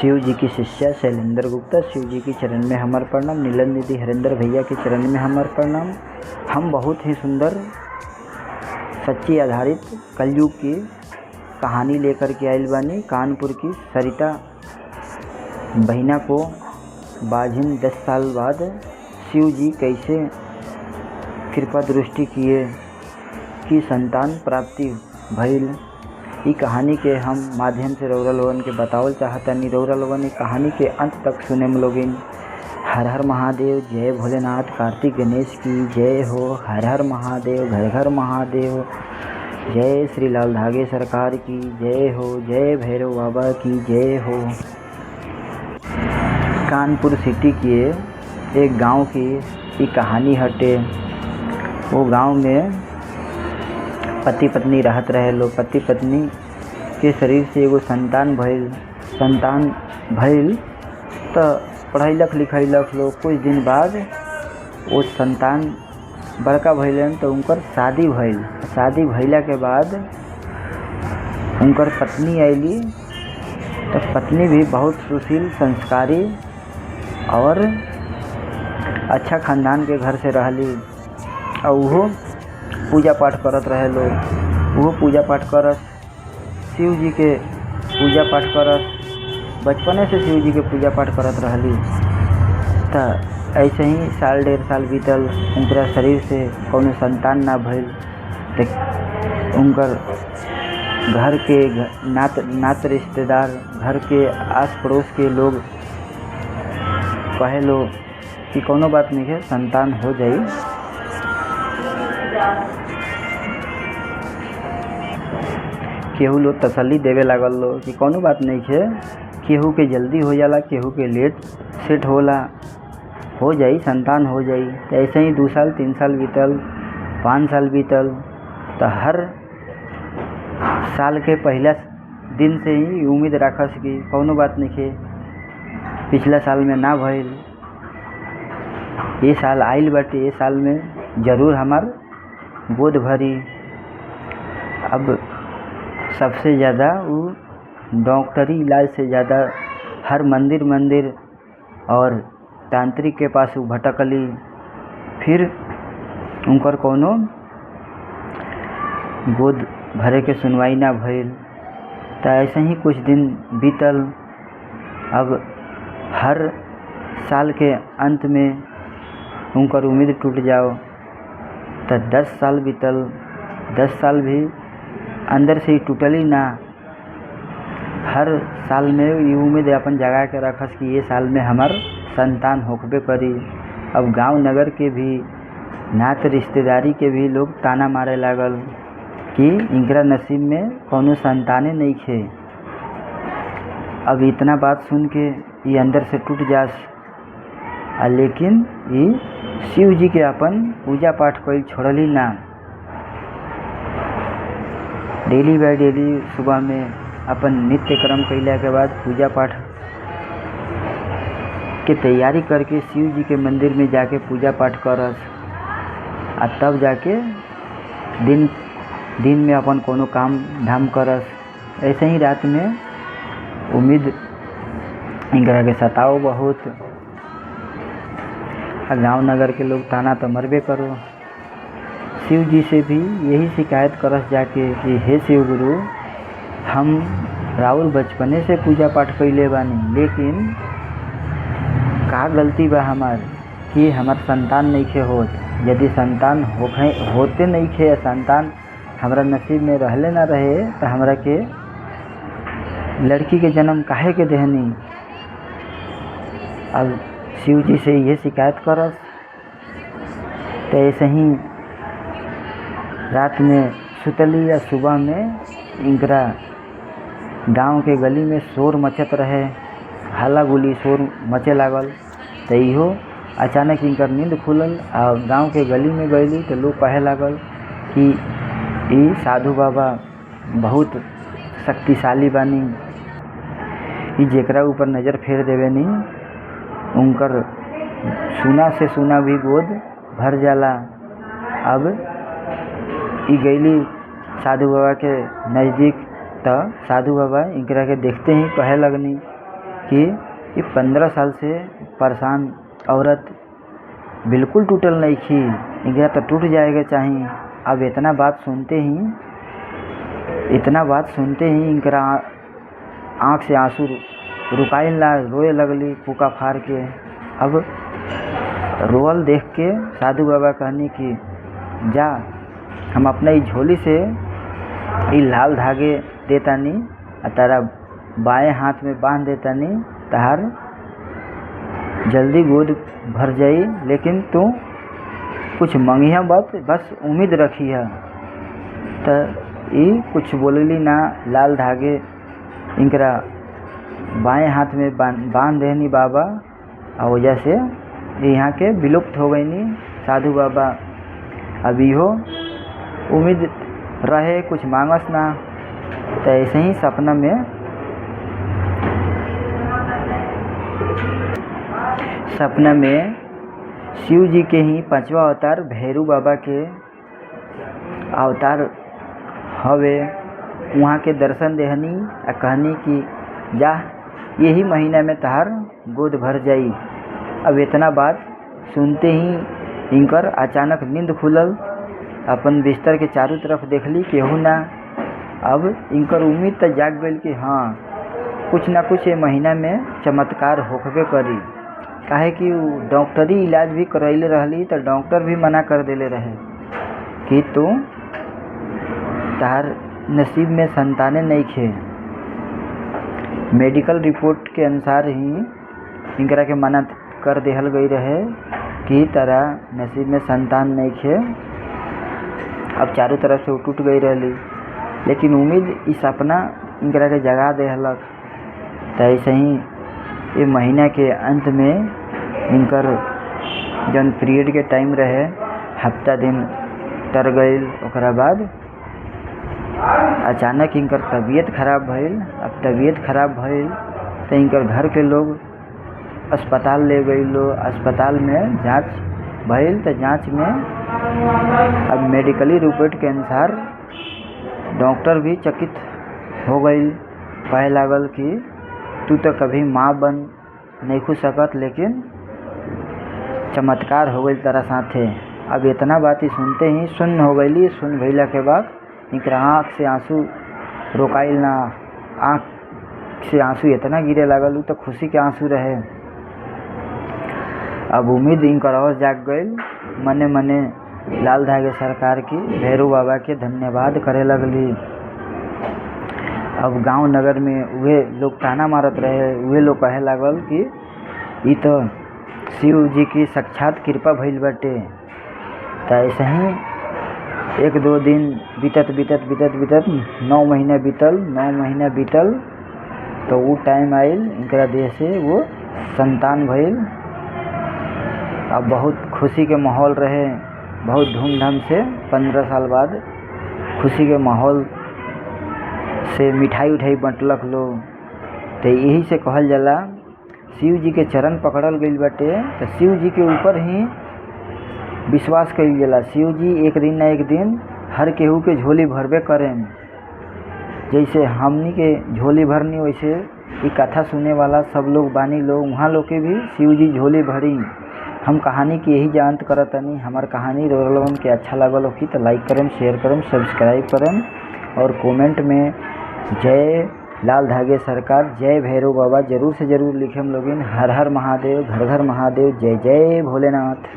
शिव जी की शिष्या शैलेंद्र गुप्ता, शिव जी की चरण में हमार प्रणाम। नीलन दीदी हरेंद्र भैया के चरण में हमार प्रणाम। हम बहुत ही सुंदर सच्ची आधारित कलयुग की कहानी लेकर के आइल बानी। कानपुर की सरिता बहिना को बाझिन 10 साल बाद शिव जी कैसे कृपा दृष्टि किए कि संतान प्राप्ति भइल। ई कहानी के हम माध्यम से रउरा लोगन के बतावल चाहतानी। रउरा लोगन कहानी के अंत तक सुने में लोगिन। हर हर महादेव, जय भोलेनाथ, कार्तिक गणेश की जय हो। हर हर महादेव, घर घर महादेव, जय श्री लाल धागे सरकार की जय हो। जय भैरव बाबा की जय हो। कानपुर सिटी के एक गांव की ये कहानी हटे। वो गांव में पति पत्नी रहत रहे लोग। पति पत्नी के शरीर से एगो संतान भइल तो पढ़ैलक लिखैलक लोग। कुछ दिन बाद वो संतान बड़का भइलन तो उनकर शादी भइल। शादी भइला के बाद उनकर पत्नी आइली तो पत्नी भी बहुत सुशील, संस्कारी और अच्छा खानदान के घर से रहली। और वो पूजा पाठ करत रहे लोग। वो पूजा पाठ करत, शिव जी के पूजा पाठ करत। बचपने से शिव जी के पूजा पाठ करत रहली। तो ऐसे ही साल डेढ़ साल बीतल, उनका शरीर से कोनो संतान ना भइल। तो उनकर घर के नात रिश्तेदार, घर के आस पड़ोस के लोग कहे लो कि कोनो बात नहीं है, संतान हो जाई। केहू लोग तसल्ली देवे लागल लो कि कोनो बात नहीं है, केहू के जल्दी हो जाला, केहू के लेट सेट होला, हो जाई, संतान हो जाई। तो ऐसे ही 2 साल 3 साल बीतल, 5 साल बीतल। तो हर साल के पहला दिन से ही उम्मीद रखस कि कोनो बात नहीं है, पिछला साल में ना भइल, ये साल आइल बाटे, ये साल में ज़रूर हमार गोद भरी। अब सबसे ज़्यादा वो डॉक्टरी इलाज से ज़्यादा हर मंदिर और तांत्रिक के पास वो भटकली। फिर उनकर कोनो गोद भरे के सुनवाई ना भइल। तो ऐसे ही कुछ दिन बीतल। अब हर साल के अंत में उनकर उम्मीद टूट जाओ। तो 10 साल बीतल। 10 साल भी अंदर से ही टूटली ना। हर साल में ये उम्मीद अपन जगा के रखस कि ये साल में हमार संतान होकबे करी। अब गांव नगर के भी, नात रिश्तेदारी के भी लोग ताना मारे लागल कि इनकरा नसीब में कोनो संताने नहीं खे। अब इतना बात सुन के ये अंदर से टूट जास। लेकिन ये शिव जी के अपन पूजा पाठ कइल छोड़ली ना। डेली बाय डेली सुबह में अपन नित्य कर्म कैला के बाद पूजा पाठ के तैयारी करके शिव जी के मंदिर में जाके पूजा पाठ करस। तब जाके दिन में अपन कोनो काम धाम करस। ऐसे ही रात में उम्मीद इनकरा के सताओ बहुत। गांव नगर के लोग ताना तो मरबे करो। शिव जी से भी यही शिकायत करस जाके कि हे शिव गुरु, हम राउर बचपने से पूजा पाठ कैले बानी, लेकिन का गलती बा हमार कि हमार संतान नहीं खे होत। यदि संतान होते नहीं खे, संतान हमरा नसीब में रहले ना रहे तो हमरा के लड़की के जन्म काहे के देहनी। अब शिव जी से ये शिकायत करस। तो ऐसे ही रात में सुतली या सुबह में इनकरा गांव के गली में शोर मचत रहे, हल्ला गुली शोर मचे लागल। तो इहो अचानक इनकर नींद खुलल और गांव के गली में गईली तो लोग कहे लागल कि ई साधु बाबा बहुत शक्तिशाली बानी, ई जेकरा ऊपर नज़र फेर देवे नी उनकर सुना से सुना भी गोद भर जाला। अब ई गईली साधु बाबा के नज़दीक। तो साधु बाबा इनकरा के देखते ही कहे लगनी कि ये 15 साल से परेशान औरत बिल्कुल टूटल नहीं थी, इनका तो टूट जाएगा चाहिए। अब इतना बात सुनते ही इनकरा आँख से आंसू रुकाइल ना, रोए लगली फूका फाड़ के। अब रोअल देख के साधु बाबा कहनी कि जा हम अपना ही झोली से ये लाल धागे देतानी और तारा बाएं हाथ में बांध देतानी, तार जल्दी गोद भर जाई, लेकिन तू कुछ मंगिया मत, बस उम्मीद रखी है। तो ये कुछ बोलली ना, लाल धागे इनकरा बाएं हाथ में बांध देनी बाबा, और वजह से यहाँ के विलुप्त हो गई नी साधु बाबा। अभी हो उम्मीद रहे कुछ मांगस ना, तो ऐसे ही सपना में शिव जी के ही 5वां अवतार भैरू बाबा के अवतार हवे, वहाँ के दर्शन देहनी आ कहनी कि जा यही महीना में तहार गोद भर जाई। अब इतना बात सुनते ही इनकर अचानक नींद खुलल, अपन बिस्तर के चारों तरफ देखली केहू ना। अब इनकर उम्मीद तो जाग गई कि हाँ कुछ ना कुछ ये महीना में चमत्कार होखबे करी, काहे कि डॉक्टरी इलाज भी करैले रहली तो डॉक्टर भी मना कर देले रहे कि तू तार नसीब में संतानें नहीं खे। मेडिकल रिपोर्ट के अनुसार ही इनकरा के मना कर देहल गई रहे कि तारा नसीब में संतान नहीं खे। अब चारों तरफ से टूट गई रहली, लेकिन उम्मीद इस सपना इनकरा के जगा देहलक। तो ऐसे ही ये महीना के अंत में इनकर जन पीरियड के टाइम रहे, हफ्ता दिन तर गईल। ओकरा बाद अचानक इनकर तबीयत खराब भइल। अब तबीयत खराब भइल तो इनकर घर के लोग अस्पताल ले गई लो। अस्पताल में जांच भइल तो जांच में अब मेडिकली रिपोर्ट के अनुसार डॉक्टर भी चकित हो गई। कहे लागल कि तू तो कभी माँ बन नहीं खु सकत, लेकिन चमत्कार हो गई तेरा साथे। अब इतना बात ही सुनते ही सुन्न हो गई। सुन भइला के बाद इनकर आँख से आंसू रोकाइल ना, आँख से आंसू इतना गिरे लागल, तो खुशी के आंसू रहे। अब उम्मीद इनकर और जाग गई। मने मने लाल धागे सरकार की भैरू बाबा के धन्यवाद करे लगली। अब गांव नगर में वे लोग ताना मारत रहे, वे लोग कहे लागल कि ई तो शिव जी की साक्षात कृपा भइल बाटे। तो ऐसे ही 1-2 दिन बीतत 9 महीना बीतल तो वो टाइम आइल इनकरा देह से वो संतान भइल। अब बहुत खुशी के माहौल रहे, बहुत धूमधाम से 15 साल बाद खुशी के माहौल से मिठाई बंटलक लोग। तो यही से कहल जाला शिव जी के चरण पकड़ल गइल बाटे, तो शिव जी के ऊपर ही विश्वास कइल जाला। शिव जी एक दिन ना एक दिन हर केहू के झोली भरबे करें। जैसे हमनी के झोली भरनी, वैसे ये कथा सुने वाला सब लोग बानी लोग, वहाँ लोग के भी शिव जी झोली भरी। हम कहानी की यही जानत करतनी। हमार कहानी रोलन के अच्छा लगल होखी तो लाइक करें, शेयर करें, सब्सक्राइब करें और कमेंट में जय लाल धागे सरकार, जय भैरव बाबा जरूर से जरूर लिखें लोगिन। हर हर महादेव, घर घर महादेव, जय जय भोलेनाथ।